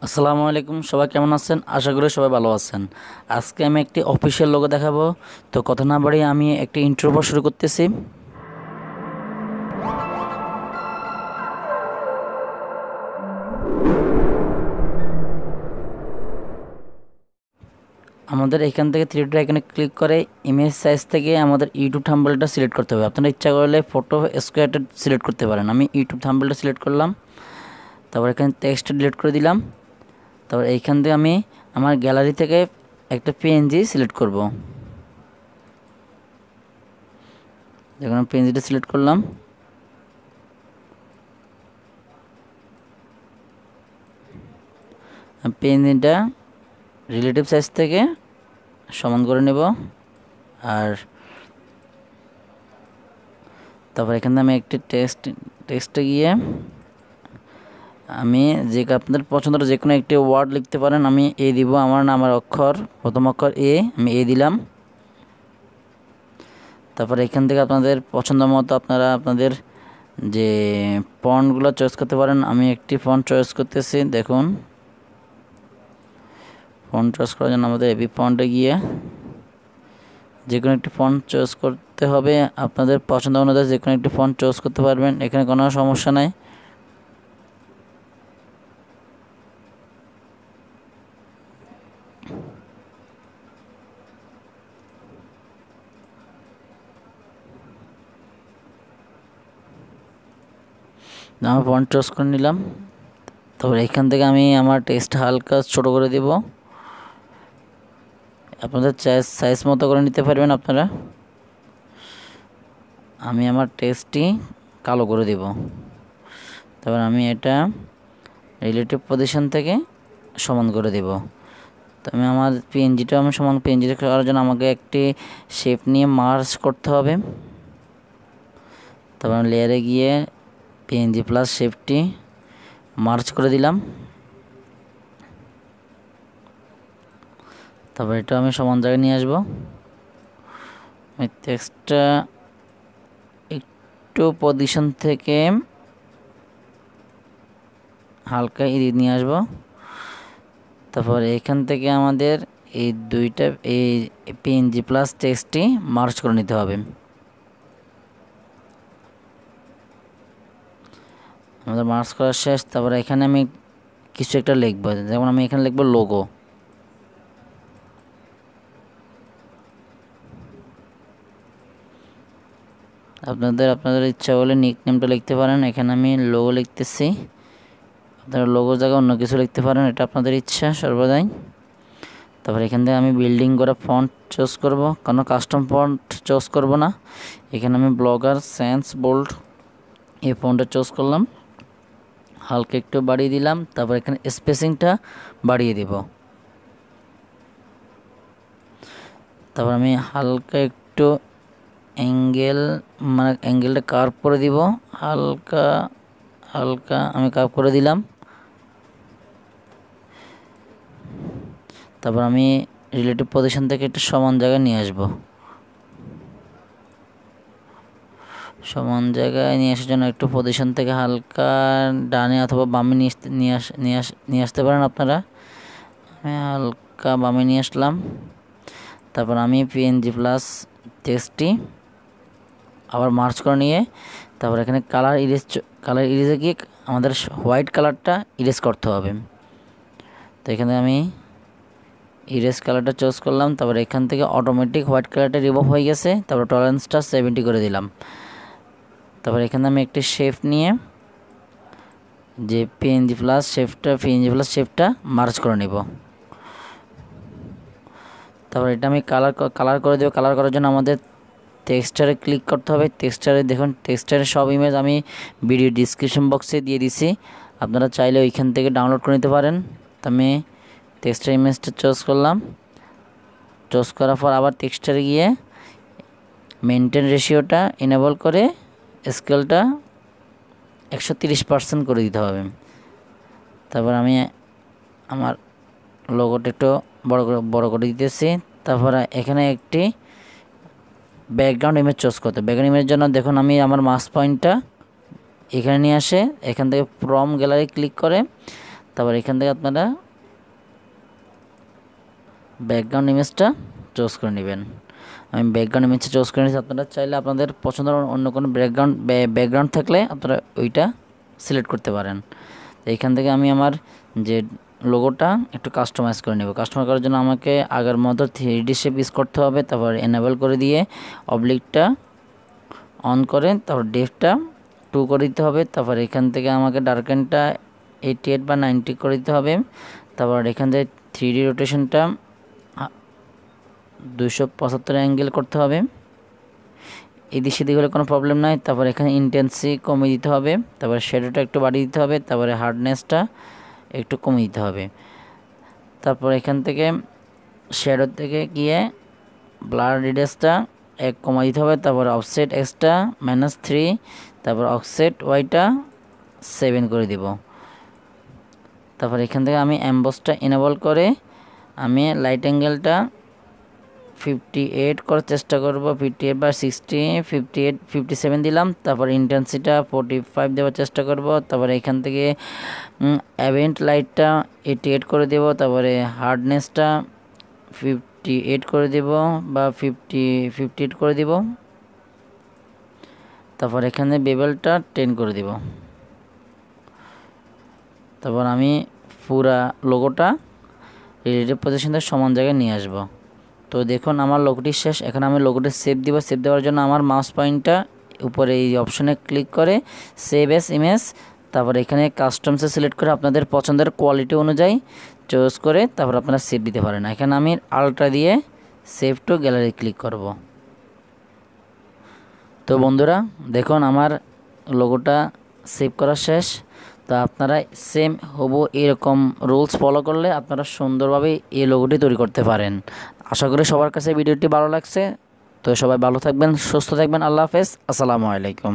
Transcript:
আসসালামু আলাইকুম, সবাই কেমন আছেন? আশা করি সবাই ভালো আছেন। আজকে আমি একটি অফিসিয়াল লোগো দেখাবো। তো কথা না বাড়িয়ে আমি একটি ইন্ট্রো পর শুরু করতেছি। আমাদের এখান থেকে থ্রি ডট আইকনে ক্লিক করে ইমেজ সাইজ থেকে আমাদের ইউটিউব থাম্বনেলটা সিলেক্ট করতে হবে। আপনারা ইচ্ছা করলে ফটো স্কোয়ারটা সিলেক্ট করতে পারেন। আমি ইউটিউব থাম্বনেলটা সিলেক্ট করলাম, তারপর এখানে টেক্সটটা ডিলিট করে দিলাম। তারপর এইখান থেকে আমি আমার গ্যালারি থেকে একটা পিএনজি সিলেক্ট করব। দেখুন আমি পিএনজিটা সিলেক্ট করলাম। পিএনজিটা রিলেটিভ সাইজ থেকে সমান করে নেব। আর তারপর এখানে আমি একটি টেক্সটে গিয়ে আমি আপনাদের পছন্দের যে কোনো একটি ওয়ার্ড লিখতে পারেন। আমি এ দিব, আমার নামের অক্ষর প্রথম অক্ষর এ, আমি এ দিলাম। তারপর এখান থেকে আপনাদের পছন্দ মতো আপনারা আপনাদের যে ফন্টগুলো চয়েস করতে পারেন। আমি একটি ফন্ট চয়েস করতেছি। দেখুন, ফন্ট চয়েস করার জন্য আমাদের এবি ফন্টে গিয়ে যে কোনো একটি ফন্ট চয়েস করতে হবে। আপনাদের পছন্দ অনুযায়ী যে কোনো একটি ফন্ট চয়েস করতে পারবেন, এখানে কোনো সমস্যা নাই। আমি ফন্ট চয়েস করে নিলাম। তারপর এখান থেকে আমি আমার টেক্সট হালকা ছোট করে দেব। আপনাদের সাইজ মতো করে নিতে পারবেন আপনারা। আমি আমার টেক্সটটি কালো করে দেব। তারপর আমি এটা রিলেটিভ পজিশন থেকে সমান করে দেব। তো আমি আমার পিএনজিটা সমান পিএনজিটা করার জন্য আমাকে একটি শেপ নিয়ে মার্জ করতে হবে। তারপর লেয়ারে গিয়ে পিএনজি প্লাস শেপটি মার্জ করে দিলাম। তারপর এটা আমি সমান জায়গায় নিয়ে আসবো। আমি টেক্সটটা একটু পজিশন থেকে হালকা এদিকে নিয়ে আসবো। তারপর এখান থেকে আমাদের এই দুইটা এই পিএনজি প্লাস টেক্সটটি মার্জ করে নিতে হবে। আমাদের মার্জ করা শেষ। তারপর এখানে আমি কিছু একটা লিখবো, যেমন আমি এখানে লিখবো লোগো। আপনাদের ইচ্ছা হলে নিকনেমটা লিখতে পারেন। এখানে আমি লোগো লিখতেছি। আপনারা লোগো জায়গায় অন্য কিছু লিখতে পারেন, এটা আপনাদের ইচ্ছা সর্বদাই। তারপর এখান থেকে আমি বিল্ডিং করা ফন্ট চুজ করব, কোনো কাস্টম ফন্ট চুজ করব না। এখানে আমি ব্লগার সেন্স বোল্ড এই ফন্টটা চুজ করলাম, হালকা একটু বাড়িয়ে দিলাম। তারপর এখানে স্পেসিংটা বাড়িয়ে দেব। তারপর আমি হালকা একটু অ্যাঙ্গেলটা কার্ভ করে দিব। হালকা হালকা আমি কার্ভ করে দিলাম। তারপর আমি রিলেটিভ পজিশন থেকে একটু সমান জায়গায় নিয়ে আসব। সমান জায়গায় নিয়ে আসার জন্য একটু পজিশন থেকে হালকা ডানে অথবা বামে নিয়ে আসতে পারেন আপনারা। আমি হালকা বামে নিয়ে আসলাম। তারপর আমি পিএনজি প্লাস টেক্সটটি আবার মার্চ করে নিয়ে তারপর এখানে কালার ইরেজে গিয়ে আমাদের হোয়াইট কালারটা ইরেজ করতে হবে। তো এখানে আমি ইরেজ কালারটা চুজ করলাম। তারপর এখান থেকে অটোমেটিক হোয়াইট কালারটা রিমুভ হয়ে গেছে। তারপর টলারেন্সটা 70 করে দিলাম। তারপর এখানে আমি একটি শেপ নিয়ে যে পিএনজি প্লাস শেপটা মার্জ করে নেব। তারপর এটা আমি কালার করে দেবো। কালার করার জন্য আমাদের টেক্সচারে ক্লিক করতে হবে। টেক্সচারে দেখুন, টেক্সচারের সব ইমেজ আমি ভিডিও ডিসক্রিপশন বক্সে দিয়ে দিছি, আপনারা চাইলে ওইখান থেকে ডাউনলোড করে নিতে পারেন। তো আমি টেক্সচার ইমেজটা চুজ করলাম। চুজ করার পর আবার টেক্সচারে গিয়ে মেনটেন রেশিওটা এনেবল করে স্কেলটা 130% করে দিতে হবে। তারপর আমি আমার লোগোটা একটু বড় করে দিতেছি। তারপর এখানে একটি ব্যাকগ্রাউন্ড ইমেজ চুজ করতে। ব্যাকগ্রাউন্ড ইমেজের জন্য দেখুন আমি আমার মাউস পয়েন্টটা এখানে নিয়ে আসে এখান থেকে ফ্রম গ্যালারি ক্লিক করে তারপর এখান থেকে আপনারা ব্যাকগ্রাউন্ড ইমেজটা চুজ করে নেবেন। আমি ব্যাকগ্রাউন্ড ইমেজটা চুজ করে নিয়েছি। আপনারা চাইলে আপনাদের পছন্দের অন্য কোনো ব্যাকগ্রাউন্ড থাকলে আপনারা ওইটা সিলেক্ট করতে পারেন। তো এইখান থেকে আমি আমার যে লোগোটা একটু কাস্টমাইজ করে নেব। কাস্টমাইজ করার জন্য আমাকে আগের মতো 3D শেপ ইউজ করতে হবে। তারপর এনেবল করে দিয়ে অবলিকটা অন করে তারপর ডেপথটা 2 করে দিতে হবে। তারপর এখান থেকে আমাকে ডার্কেনটা 88 বা 90 করে দিতে হবে। তারপর এখান থেকে 3D রোটেশনটা 275 অ্যাঙ্গেল করতে হবে। এদিক সেদিক হলে কোনো প্রবলেম নাই। তারপর এখানে ইন্টেন্সিটি কমিয়ে দিতে হবে। তারপর শ্যাডোটা একটু বাড়িয়ে দিতে হবে। তারপরে হার্ডনেসটা একটু কমিয়ে দিতে হবে। তারপর এখান থেকে শ্যাডো থেকে গিয়ে ব্লার রেডিয়াসটা 1 কমাই দিতে হবে। তারপর অফসেট এক্সটা -3, তারপর অফসেট ওয়াইটা 7 করে দিব। তারপর এখান থেকে আমি এমবসটা এনেবল করে আমি লাইট অ্যাঙ্গেলটা 58 করার চেষ্টা করব। 58 বা 60, 58, 57 দিলাম। তারপর ইন্টেন্সিটিটা 45 দেওয়ার চেষ্টা করব। তারপরে এখান থেকে অ্যাভেন্ট লাইটটা 88 করে দেব। তারপরে হার্ডনেসটা 58 করে দেব বা 58 করে দেব। তারপর এখানে বেবেলটা 10 করে দেব। তারপর আমি পুরা লোগোটা রিলেটিভ পজিশনে সমান জায়গায় নিয়ে আসব। তো দেখুন আমার লোগোটি শেষ। এখন আমি লোগোটি সেভ দিব। সেভ দেওয়ার জন্য আমার মাউস পয়েন্টটা উপরে এই অপশনে ক্লিক করে সেভ এস ইমেজ, তারপর এখানে কাস্টমসে সিলেক্ট করে আপনাদের পছন্দের কোয়ালিটি অনুযায়ী চুজ করে তারপর আপনারা সেভ দিতে পারেন। এখানে আমি আলট্রা দিয়ে সেভ টু গ্যালারি ক্লিক করব। তো বন্ধুরা দেখুন আমার লোগোটা সেভ করা শেষ। তো আপনারা সেম হবু এরকম রুলস ফলো করলে আপনারা সুন্দরভাবে এই লোগোটি তৈরি করতে পারেন। আশা করি সবার কাছে ভিডিওটি ভালো লাগছে। তো সবাই ভালো থাকবেন, সুস্থ থাকবেন। আল্লাহ হাফেজ, আসসালামু আলাইকুম।